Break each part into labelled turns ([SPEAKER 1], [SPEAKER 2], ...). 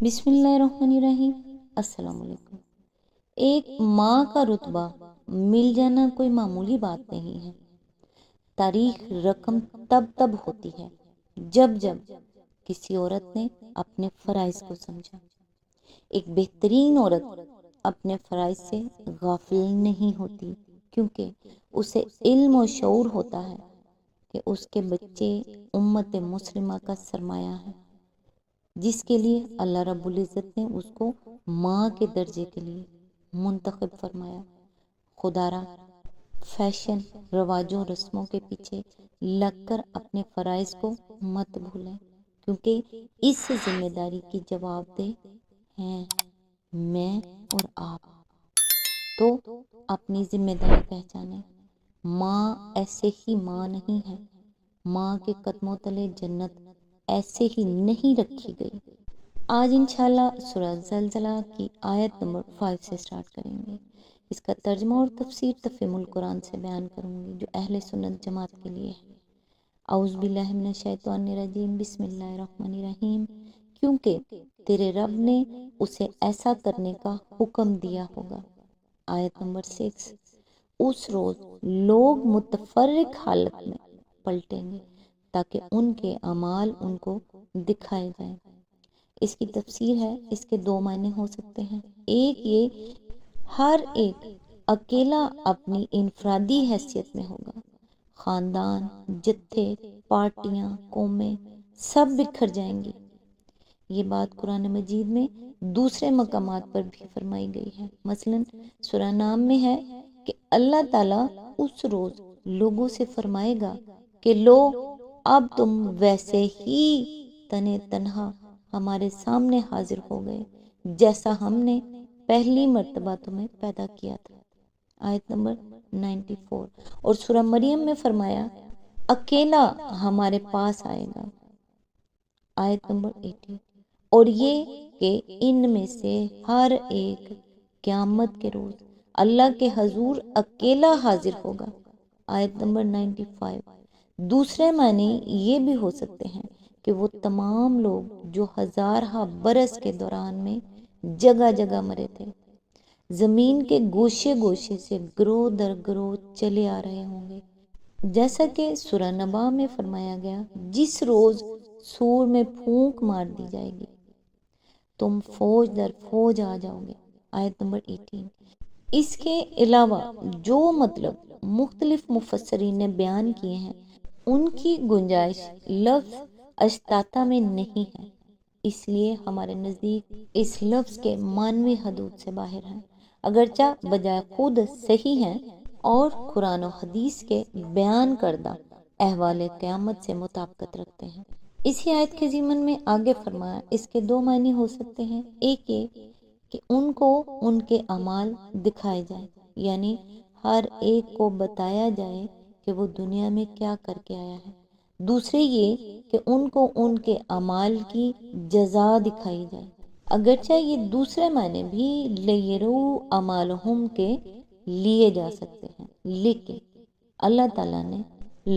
[SPEAKER 1] بسم اللہ الرحمن الرحیم۔ السلام علیکم۔ ایک ماں کا رتبہ مل جانا کوئی معمولی بات نہیں ہے۔ تاریخ رقم تب ہوتی ہے جب کسی عورت نے اپنے فرائض کو سمجھا۔ ایک بہترین عورت اپنے فرائض سے غافل نہیں ہوتی، کیونکہ اسے علم و شعور ہوتا ہے کہ اس کے بچے امت مسلمہ کا سرمایہ ہے، جس کے لیے اللہ رب العزت نے اس کو ماں کے درجے کے لیے منتخب فرمایا۔ خدارا فیشن، رواجوں، رسموں کے پیچھے لگ کر اپنے فرائض کو مت بھولیں، کیونکہ اس ذمہ داری کی جواب دہ ہیں میں اور آپ۔ تو اپنی ذمہ داری پہچانیں۔ ماں ایسے ہی ماں نہیں ہے، ماں کے قدموں تلے جنت ایسے ہی نہیں رکھی گئی۔ آج انشاءاللہ سورہ زلزلہ کی آیت نمبر 5 سے سٹارٹ کریں گے۔ اس کا ترجمہ اور تفسیر تفہیم القرآن سے بیان کروں گی، جو اہل سنت جماعت کے لیے ہے۔ اعوذ باللہ من الشیطان الرجیم، بسم اللہ الرحمن الرحیم۔ کیونکہ تیرے رب نے اسے ایسا کرنے کا حکم دیا ہوگا۔ آیت نمبر 6۔ اس روز لوگ متفرق حالت میں پلٹیں گے تاکہ ان کے اعمال ان کو دکھائے جائیں۔ اس کی تفسیر ہے، اس کے دو معنی ہو سکتے ہیں۔ ایک یہ، ہر ایک اکیلا اپنی انفرادی حیثیت میں ہوگا، خاندان، جتھے، پارٹیاں، قومیں سب بکھر جائیں گی۔ یہ بات قرآن مجید میں دوسرے مقامات پر بھی فرمائی گئی ہے۔ مثلا سورہ نام میں ہے کہ اللہ تعالیٰ اس روز لوگوں سے فرمائے گا کہ لو، اب تم ویسے ہی تنے تنہا ہمارے سامنے حاضر ہو گئے جیسا ہم نے پہلی مرتبہ تمہیں پیدا کیا تھا۔ آیت نمبر 94۔ اور سورہ مریم میں فرمایا اکیلا ہمارے پاس آئے گا۔ آیت نمبر 18۔ اور یہ کہ ان میں سے ہر ایک قیامت کے روز اللہ کے حضور اکیلا حاضر ہوگا۔ آیت نمبر 95۔ دوسرے معنی یہ بھی ہو سکتے ہیں کہ وہ تمام لوگ جو ہزارہ برس کے دوران میں جگہ جگہ مرے تھے، زمین کے گوشے گوشے سے گروہ در گروہ چلے آ رہے ہوں گے، جیسا کہ سورہ نبا میں فرمایا گیا، جس روز سور میں پھونک مار دی جائے گی تم فوج در فوج آ جاؤ گے۔ آیت نمبر 18۔ اس کے علاوہ جو مطلب مختلف مفسرین نے بیان کیے ہیں، ان کی گنجائش لفظ اشتاتا میں نہیں ہے، اس لیے ہمارے نزدیک اس لفظ کے معنوی حدود سے باہر ہیں، اگرچہ بجائے خود صحیح ہیں اور قرآن و حدیث کے بیان کردہ احوال قیامت سے مطابقت رکھتے ہیں۔ اسی آیت کے ضمن میں آگے فرمایا اس کے دو معنی ہو سکتے ہیں۔ ایک یہ کہ ان کو ان کے اعمال دکھائے جائیں، یعنی ہر ایک کو بتایا جائے کہ وہ دنیا میں کیا کر کے آیا ہے۔ دوسرے یہ کہ ان کو ان کے اعمال کی جزا دکھائی جائے، اگرچہ یہ دوسرے معنی بھی لیرو اعمالہم کے لیے جا سکتے ہیں، لیکن اللہ تعالیٰ نے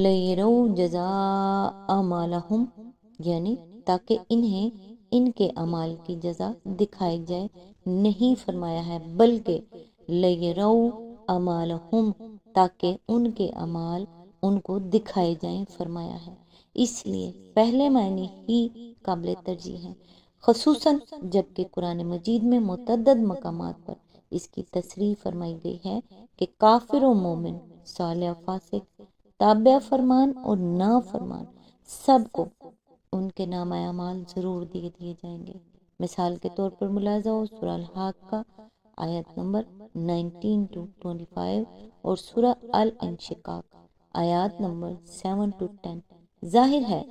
[SPEAKER 1] لیرو جزاء اعمالہم یعنی تاکہ انہیں ان کے اعمال کی جزا دکھائی جائے نہیں فرمایا ہے، بلکہ لیرو اعمالہم تاکہ ان کے اعمال ان کو دکھائے جائیں فرمایا ہے۔ اس لیے پہلے معنی ہی قابل ترجیح ہیں، خصوصاً جبکہ قرآن مجید میں متعدد مقامات پر اس کی تصریح فرمائی گئی ہے کہ کافر و مومن، صالح و فاسق، تابع فرمان اور نافرمان سب کو ان کے نامہ اعمال ضرور دیے جائیں گے۔ مثال کے طور پر ملاحظہ ہو سورہ الحاقہ آیت نمبر 19 to 25 اور سورہ الانشقاق آیات نمبر 7 to 10۔ ظاہر ہے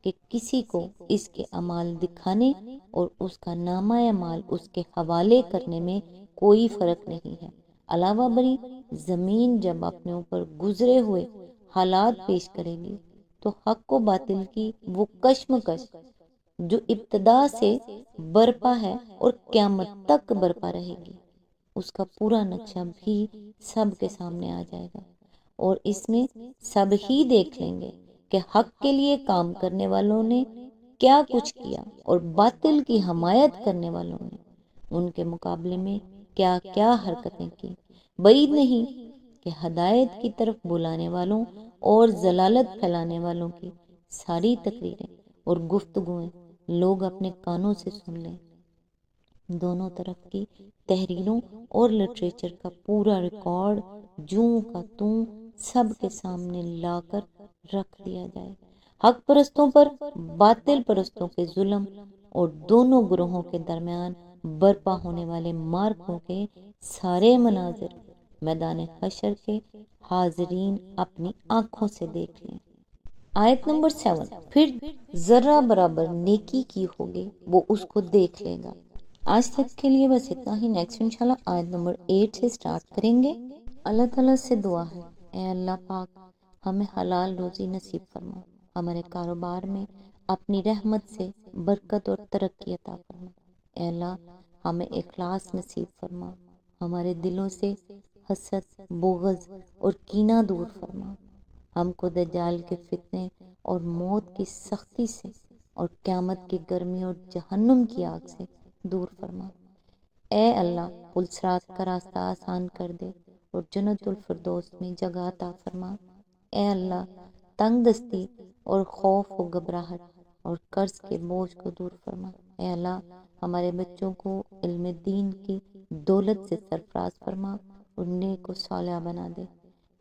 [SPEAKER 1] کہ کسی کو اس کے اعمال دکھانے اور اس کا نامہ اعمال اس کے حوالے کرنے میں کوئی فرق نہیں ہے۔ علاوہ بری زمین جب اپنے اوپر گزرے ہوئے حالات پیش کرے گی تو حق و باطل کی وہ کشمکش جو ابتدا سے برپا ہے اور قیامت تک برپا رہے گی، اس کا پورا نقشہ بھی سب کے سامنے آ جائے گا، اور اس میں سب ہی دیکھ لیں گے کہ حق کے لیے کام کرنے والوں نے کیا کچھ کیا اور باطل کی حمایت کرنے والوں نے ان کے مقابلے میں کیا کیا حرکتیں کی۔ بعید نہیں کہ ہدایت کی طرف بلانے والوں اور ضلالت پھیلانے والوں کی ساری تقریریں اور گفتگویں لوگ اپنے کانوں سے سن لیں۔ دونوں طرف کی تحریروں اور لٹریچر کا پورا ریکارڈ جوں کا توں سب کے سامنے لا کر رکھ دیا جائے۔ حق پرستوں پر باطل پرستوں کے ظلم اور دونوں گروہوں کے درمیان برپا ہونے والے مارکوں کے سارے مناظر میدان حشر کے حاضرین اپنی آنکھوں سے دیکھ لیں۔ آیت نمبر 7، پھر ذرہ برابر نیکی کی ہوگی وہ اس کو دیکھ لے گا۔ آج تک کے لیے بس اتنا ہی۔ نیکسٹ انشاءاللہ آیت نمبر 8 سے سٹارٹ کریں گے۔ اللہ تعالیٰ سے دعا ہے، اے اللہ پاک ہمیں حلال روزی نصیب فرما، ہمارے کاروبار میں اپنی رحمت سے برکت اور ترقی عطا فرما۔ اے اللہ ہمیں اخلاص نصیب فرما، ہمارے دلوں سے حسد، بغض اور کینہ دور فرما۔ ہم کو دجال کے فتنے اور موت کی سختی سے اور قیامت کی گرمی اور جہنم کی آگ سے دور فرما۔ اے اللہ پلسرات کا راستہ آسان کر دے اور جنت الفردوس میں جگہ عطا فرما۔ اے اللہ تنگ دستی اور خوف و گھبراہٹ اور قرض کے بوجھ کو دور فرما۔ اے اللہ ہمارے بچوں کو علم دین کی دولت سے سرفراز فرما اور نیک و صالح بنا دے۔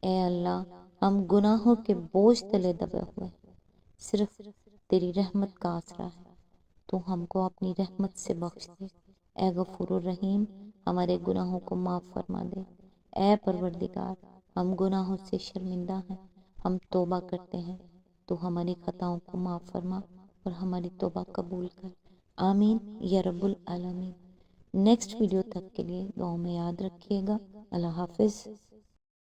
[SPEAKER 1] اے اللہ ہم گناہوں کے بوجھ تلے دبے ہوئے ہیں، صرف تیری رحمت کا آسرا ہے، تو ہم کو اپنی رحمت سے بخش دے۔ اے غفور الرحیم ہمارے گناہوں کو معاف فرما دے۔ اے پروردگار ہم گناہوں سے شرمندہ ہیں، ہم توبہ کرتے ہیں، تو ہماری خطاؤں کو معاف فرما اور ہماری توبہ قبول کر۔ آمین یا رب العالمین۔ نیکسٹ ویڈیو تک کے لیے دعاؤں میں یاد رکھیے گا۔ اللہ حافظ۔